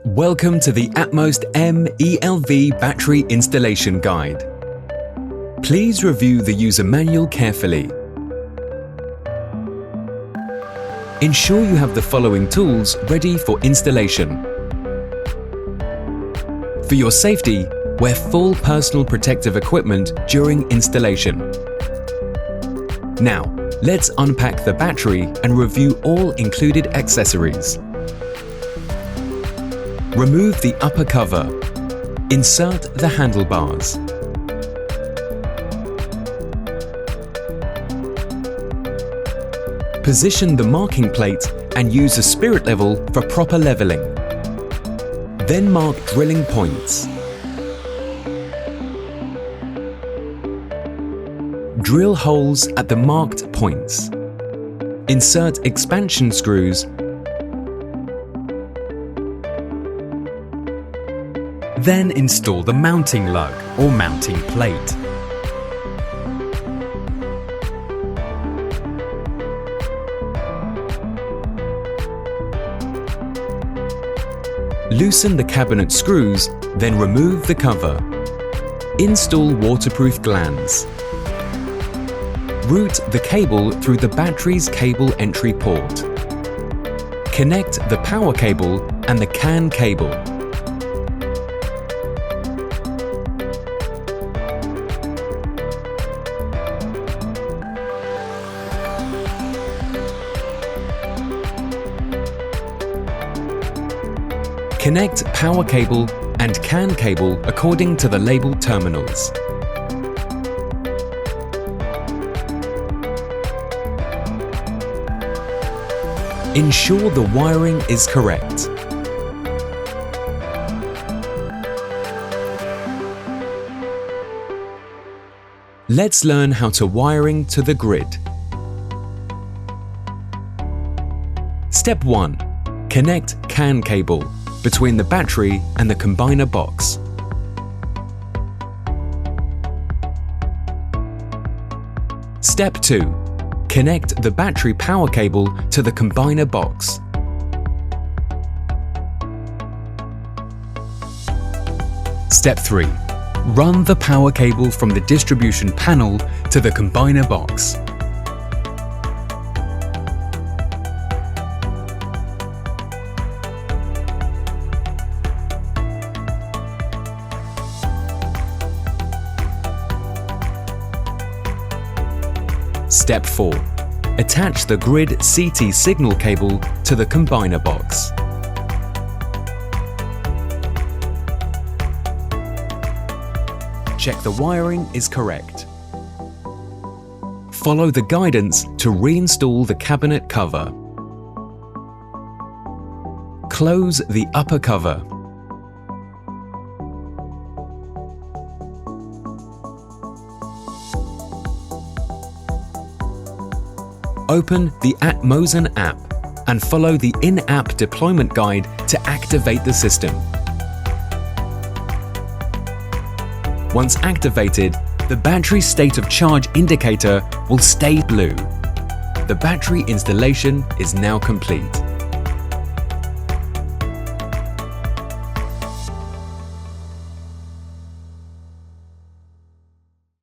Welcome to the Atmost M-ELV battery installation guide. Please review the user manual carefully. Ensure you have the following tools ready for installation. For your safety, wear full personal protective equipment during installation. Now, let's unpack the battery and review all included accessories. Remove the upper cover. Insert the handlebars. Position the marking plate and use a spirit level for proper leveling. Then mark drilling points. Drill holes at the marked points. Insert expansion screws. Then install the mounting lug or mounting plate. Loosen the cabinet screws, then remove the cover. Install waterproof glands. Route the cable through the battery's cable entry port. Connect the power cable and the CAN cable. Connect power cable and CAN cable according to the labeled terminals. Ensure the wiring is correct. Let's learn how to wiring to the grid. Step 1. Connect CAN cable between the battery and the combiner box. Step 2. Connect the battery power cable to the combiner box. Step 3. Run the power cable from the distribution panel to the combiner box. Step 4. Attach the grid CT signal cable to the combiner box. Check the wiring is correct. Follow the guidance to reinstall the cabinet cover. Close the upper cover. Open the Atmost app and follow the in-app deployment guide to activate the system. Once activated, the battery state of charge indicator will stay blue. The battery installation is now complete.